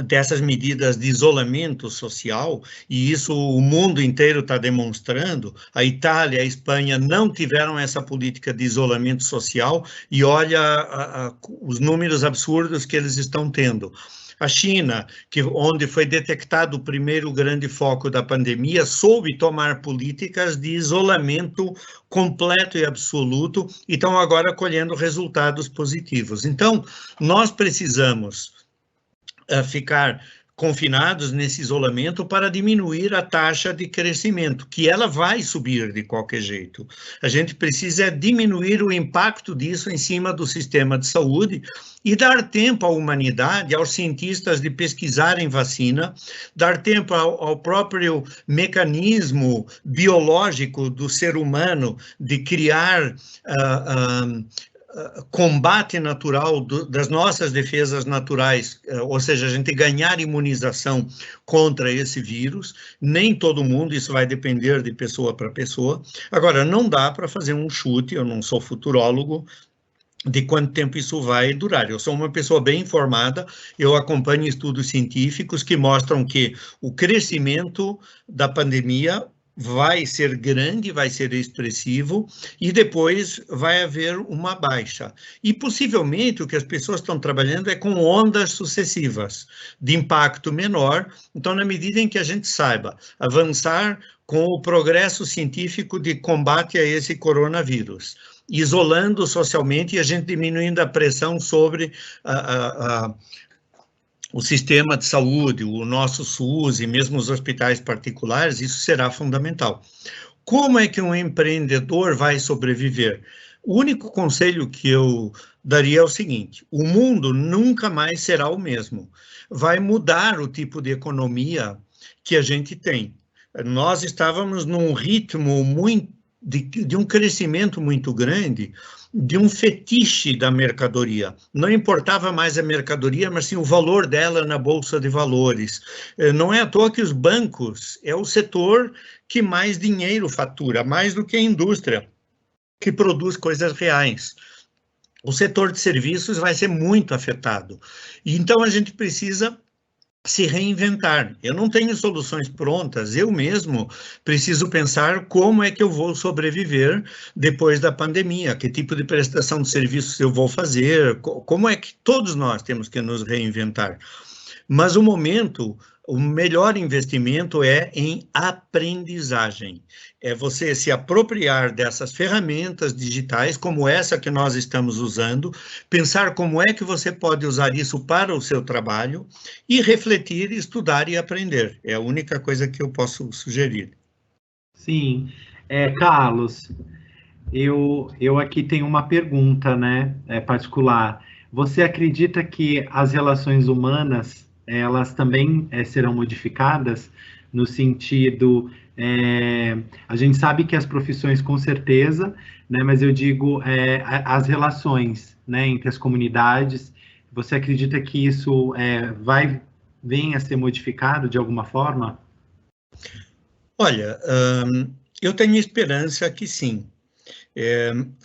dessas medidas de isolamento social, e isso o mundo inteiro está demonstrando, a Itália e a Espanha não tiveram essa política de isolamento social, e olha os números absurdos que eles estão tendo. A China, onde foi detectado o primeiro grande foco da pandemia, soube tomar políticas de isolamento completo e absoluto, e estão agora colhendo resultados positivos. Então, nós precisamos ficar confinados nesse isolamento para diminuir a taxa de crescimento, que ela vai subir de qualquer jeito. A gente precisa diminuir o impacto disso em cima do sistema de saúde e dar tempo à humanidade, aos cientistas de pesquisarem vacina, dar tempo ao próprio mecanismo biológico do ser humano de criar combate natural das nossas defesas naturais, ou seja, a gente ganhar imunização contra esse vírus. Nem todo mundo, isso vai depender de pessoa para pessoa. Agora, não dá para fazer um chute, eu não sou futurólogo, de quanto tempo isso vai durar. Eu sou uma pessoa bem informada, eu acompanho estudos científicos que mostram que o crescimento da pandemia vai ser grande, vai ser expressivo, e depois vai haver uma baixa. E possivelmente o que as pessoas estão trabalhando é com ondas sucessivas, de impacto menor. Então, na medida em que a gente saiba avançar com o progresso científico de combate a esse coronavírus, isolando socialmente e a gente diminuindo a pressão sobre o sistema de saúde, o nosso SUS e mesmo os hospitais particulares, isso será fundamental. Como é que um empreendedor vai sobreviver? O único conselho que eu daria é o seguinte: o mundo nunca mais será o mesmo. Vai mudar o tipo de economia que a gente tem. Nós estávamos num ritmo de um crescimento muito grande, de um fetiche da mercadoria. Não importava mais a mercadoria, mas sim o valor dela na Bolsa de Valores. Não é à toa que os bancos é o setor que mais dinheiro fatura, mais do que a indústria, que produz coisas reais. O setor de serviços vai ser muito afetado. Então, a gente precisa se reinventar. Eu não tenho soluções prontas, eu mesmo preciso pensar como é que eu vou sobreviver depois da pandemia, que tipo de prestação de serviços eu vou fazer, como é que todos nós temos que nos reinventar. Mas o melhor investimento é em aprendizagem. É você se apropriar dessas ferramentas digitais, como essa que nós estamos usando, pensar como é que você pode usar isso para o seu trabalho e refletir, estudar e aprender. É a única coisa que eu posso sugerir. Sim. Carlos, eu aqui tenho uma pergunta, né, particular. Você acredita que as relações humanas elas também serão modificadas no sentido, a gente sabe que as profissões com certeza, né, mas eu digo as relações, né, entre as comunidades, você acredita que isso venha a ser modificado de alguma forma? Olha, eu tenho esperança que sim.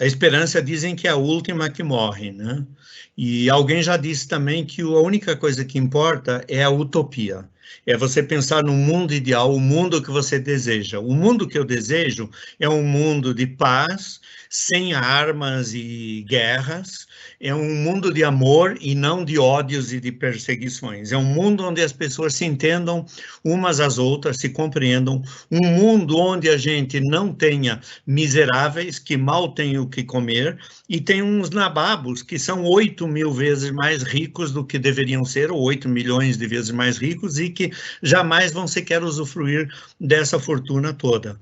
A esperança dizem que é a última que morre, né? E alguém já disse também que a única coisa que importa é a utopia. É você pensar no mundo ideal, o mundo que você deseja. O mundo que eu desejo é um mundo de paz, sem armas e guerras. É um mundo de amor e não de ódios e de perseguições. É um mundo onde as pessoas se entendam umas às outras, se compreendam. Um mundo onde a gente não tenha miseráveis que mal têm o que comer e tem uns nababos que são 8.000 vezes mais ricos do que deveriam ser, ou 8 milhões de vezes mais ricos, e que jamais vão sequer usufruir dessa fortuna toda.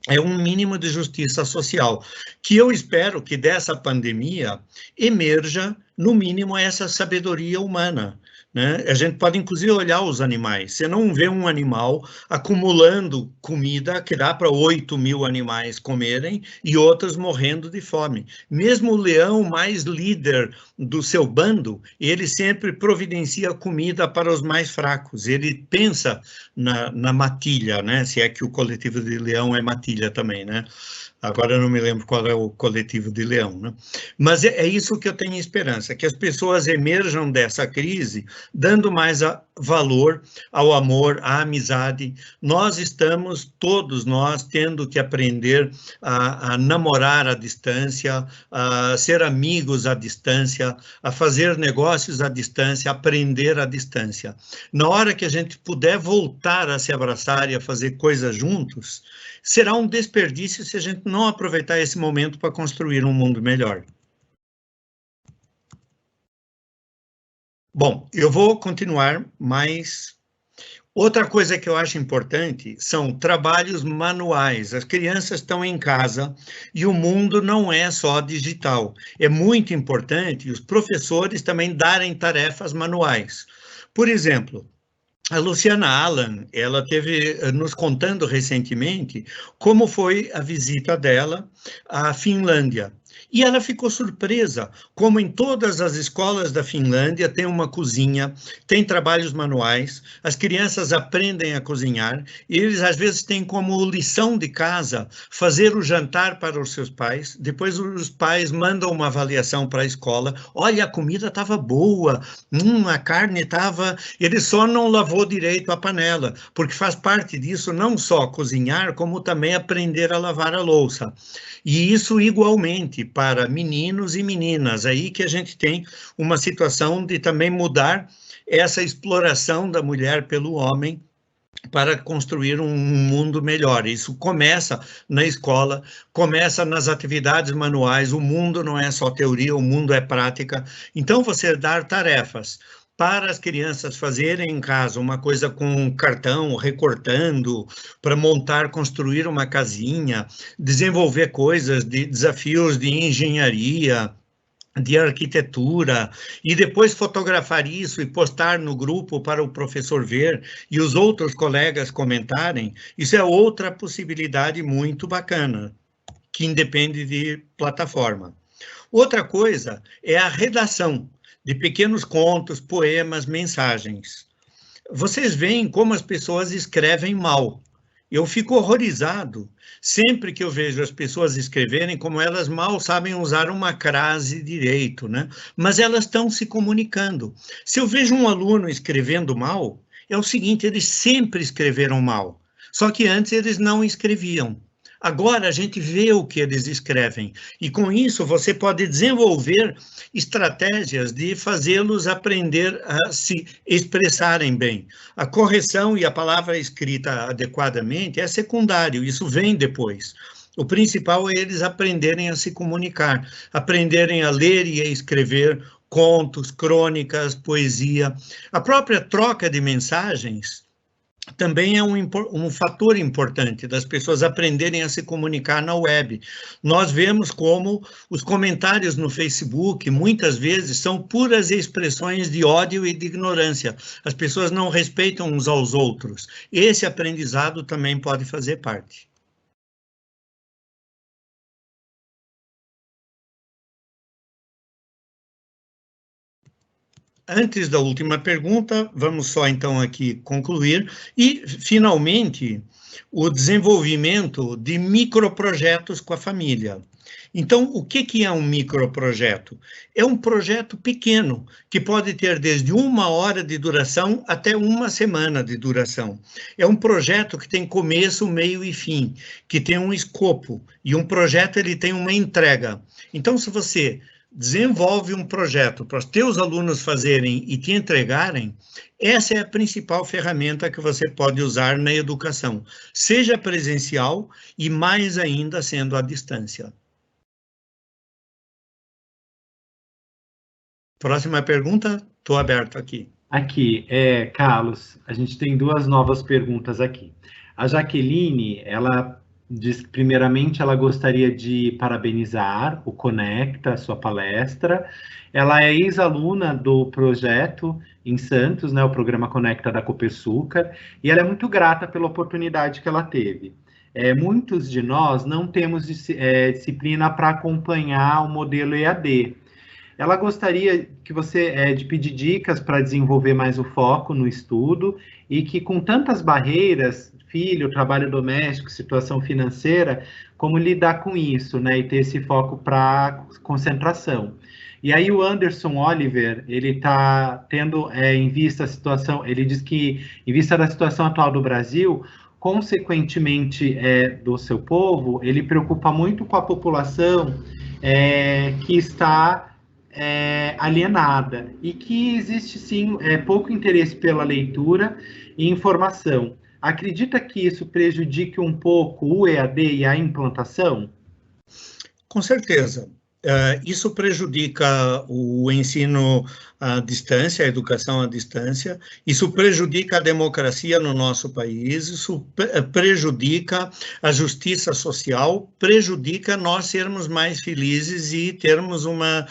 É um mínimo de justiça social, que eu espero que dessa pandemia emerja, no mínimo, essa sabedoria humana, né? A gente pode, inclusive, olhar os animais. Você não vê um animal acumulando comida que dá para 8.000 animais comerem e outros morrendo de fome. Mesmo o leão mais líder do seu bando, ele sempre providencia comida para os mais fracos. Ele pensa na matilha, né? Se é que o coletivo de leão é matilha também, né? Agora eu não me lembro qual é o coletivo de leão, né? Mas é isso que eu tenho esperança, que as pessoas emerjam dessa crise dando mais valor ao amor, à amizade. Nós estamos, todos nós, tendo que aprender a namorar à distância, a ser amigos à distância, a fazer negócios à distância, aprender à distância. Na hora que a gente puder voltar a se abraçar e a fazer coisas juntos, será um desperdício se a gente não aproveitar esse momento para construir um mundo melhor. Bom, eu vou continuar, mas outra coisa que eu acho importante são trabalhos manuais. As crianças estão em casa e o mundo não é só digital. É muito importante os professores também darem tarefas manuais. Por exemplo, a Luciana Allan, ela teve nos contando recentemente como foi a visita dela à Finlândia. E ela ficou surpresa, como em todas as escolas da Finlândia tem uma cozinha, tem trabalhos manuais, as crianças aprendem a cozinhar, e eles às vezes têm como lição de casa fazer o jantar para os seus pais, depois os pais mandam uma avaliação para a escola, olha, a comida estava boa, a carne estava... Ele só não lavou direito a panela, porque faz parte disso não só cozinhar, como também aprender a lavar a louça. E isso igualmente para meninos e meninas, aí que a gente tem uma situação de também mudar essa exploração da mulher pelo homem para construir um mundo melhor. Isso começa na escola, começa nas atividades manuais, o mundo não é só teoria, o mundo é prática. Então, você dar tarefas para as crianças fazerem em casa uma coisa com cartão, recortando, para montar, construir uma casinha, desenvolver coisas de desafios de engenharia, de arquitetura, e depois fotografar isso e postar no grupo para o professor ver e os outros colegas comentarem, isso é outra possibilidade muito bacana, que independe de plataforma. Outra coisa é a redação de pequenos contos, poemas, mensagens. Vocês veem como as pessoas escrevem mal. Eu fico horrorizado sempre que eu vejo as pessoas escreverem como elas mal sabem usar uma crase direito, né? Mas elas estão se comunicando. Se eu vejo um aluno escrevendo mal, é o seguinte, eles sempre escreveram mal, só que antes eles não escreviam. Agora a gente vê o que eles escrevem, e com isso você pode desenvolver estratégias de fazê-los aprender a se expressarem bem. A correção e a palavra escrita adequadamente é secundário, isso vem depois. O principal é eles aprenderem a se comunicar, aprenderem a ler e a escrever contos, crônicas, poesia. A própria troca de mensagens também é um fator importante das pessoas aprenderem a se comunicar na web. Nós vemos como os comentários no Facebook, muitas vezes, são puras expressões de ódio e de ignorância. As pessoas não respeitam uns aos outros. Esse aprendizado também pode fazer parte. Antes da última pergunta, vamos só então aqui concluir. E, finalmente, o desenvolvimento de microprojetos com a família. Então, o que é um microprojeto? É um projeto pequeno, que pode ter desde 1 hora de duração até 1 semana de duração. É um projeto que tem começo, meio e fim, que tem um escopo, e um projeto ele tem uma entrega. Então, se você desenvolve um projeto para os teus alunos fazerem e te entregarem, essa é a principal ferramenta que você pode usar na educação, seja presencial e mais ainda sendo à distância. Próxima pergunta, estou aberto aqui. Aqui, Carlos, a gente tem 2 novas perguntas aqui. A Jaqueline, ela diz que, primeiramente, ela gostaria de parabenizar o Conecta, a sua palestra. Ela é ex-aluna do projeto em Santos, né, o programa Conecta da Copersucar, e ela é muito grata pela oportunidade que ela teve. Muitos de nós não temos disciplina para acompanhar o modelo EAD. Ela gostaria que você de pedir dicas para desenvolver mais o foco no estudo e que, com tantas barreiras, filho, trabalho doméstico, situação financeira, como lidar com isso, né? E ter esse foco para concentração. E aí o Anderson Oliver, ele está tendo em vista a situação, ele diz que, em vista da situação atual do Brasil, consequentemente do seu povo, ele preocupa muito com a população que está alienada e que existe sim pouco interesse pela leitura e informação. Acredita que isso prejudique um pouco o EAD e a implantação? Com certeza. Isso prejudica o ensino à distância, a educação à distância, isso prejudica a democracia no nosso país, isso prejudica a justiça social, prejudica nós sermos mais felizes e termos uma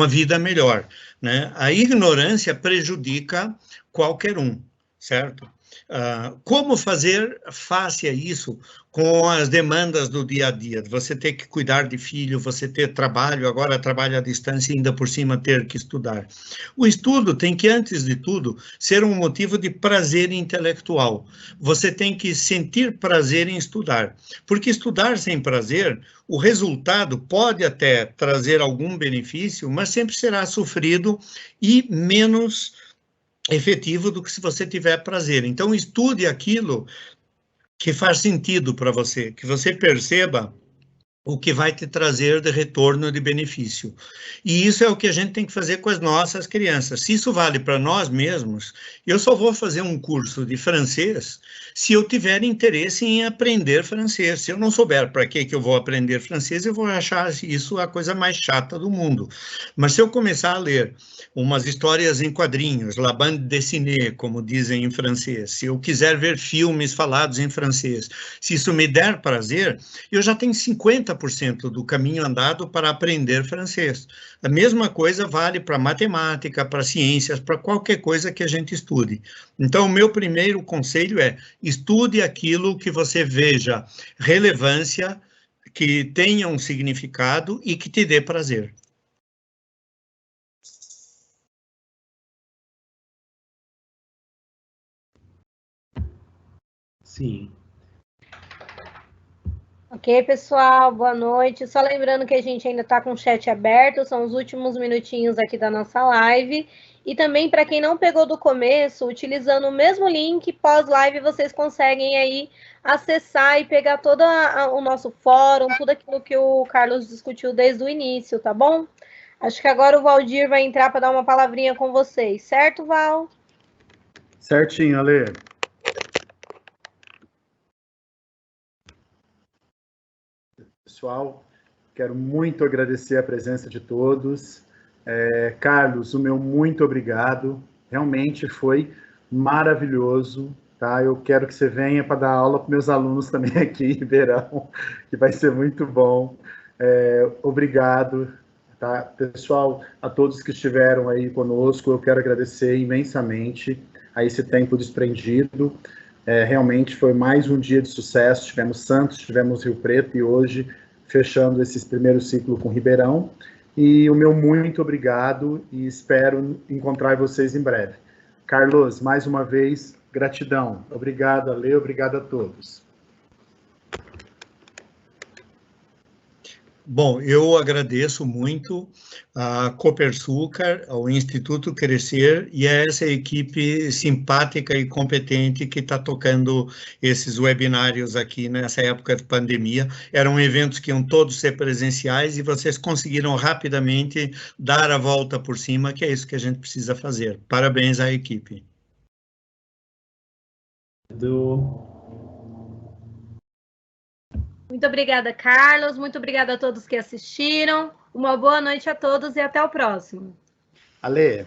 vida melhor, né? A ignorância prejudica qualquer um, certo? Como fazer face a isso com as demandas do dia a dia? Você ter que cuidar de filho, você ter trabalho, agora trabalho à distância e ainda por cima ter que estudar. O estudo tem que, antes de tudo, ser um motivo de prazer intelectual. Você tem que sentir prazer em estudar, porque estudar sem prazer, o resultado pode até trazer algum benefício, mas sempre será sofrido e menos efetivo do que se você tiver prazer. Então, estude aquilo que faz sentido para você, que você perceba o que vai te trazer de retorno de benefício. E isso é o que a gente tem que fazer com as nossas crianças. Se isso vale para nós mesmos, eu só vou fazer um curso de francês se eu tiver interesse em aprender francês. Se eu não souber para que eu vou aprender francês, eu vou achar isso a coisa mais chata do mundo. Mas se eu começar a ler umas histórias em quadrinhos, la bande dessinée, como dizem em francês, se eu quiser ver filmes falados em francês, se isso me der prazer, eu já tenho 50% do caminho andado para aprender francês. A mesma coisa vale para matemática, para ciências, para qualquer coisa que a gente estude. Então, o meu primeiro conselho é: estude aquilo que você veja relevância, que tenha um significado e que te dê prazer. Sim. Ok, pessoal, boa noite. Só lembrando que a gente ainda está com o chat aberto, são os últimos minutinhos aqui da nossa live. E também, para quem não pegou do começo, utilizando o mesmo link, pós-live, vocês conseguem aí acessar e pegar todo o nosso fórum, tudo aquilo que o Carlos discutiu desde o início, tá bom? Acho que agora o Valdir vai entrar para dar uma palavrinha com vocês, certo, Val? Certinho, Ale. Pessoal, quero muito agradecer a presença de todos. Carlos, o meu muito obrigado. Realmente foi maravilhoso, tá? Eu quero que você venha para dar aula para meus alunos também aqui em Ribeirão, que vai ser muito bom. Obrigado, tá? Pessoal, a todos que estiveram aí conosco, eu quero agradecer imensamente a esse tempo desprendido. Realmente foi mais um dia de sucesso. Tivemos Santos, tivemos Rio Preto e hoje fechando esse primeiro ciclo com Ribeirão. E o meu muito obrigado e espero encontrar vocês em breve. Carlos, mais uma vez, gratidão. Obrigado, Ale, obrigado a todos. Bom, eu agradeço muito a Copersucar, ao Instituto Crescer e a essa equipe simpática e competente que está tocando esses webinários aqui nessa época de pandemia. Eram eventos que iam todos ser presenciais e vocês conseguiram rapidamente dar a volta por cima, que é isso que a gente precisa fazer. Parabéns à equipe. Muito obrigada, Carlos. Muito obrigada a todos que assistiram. Uma boa noite a todos e até o próximo. Ale,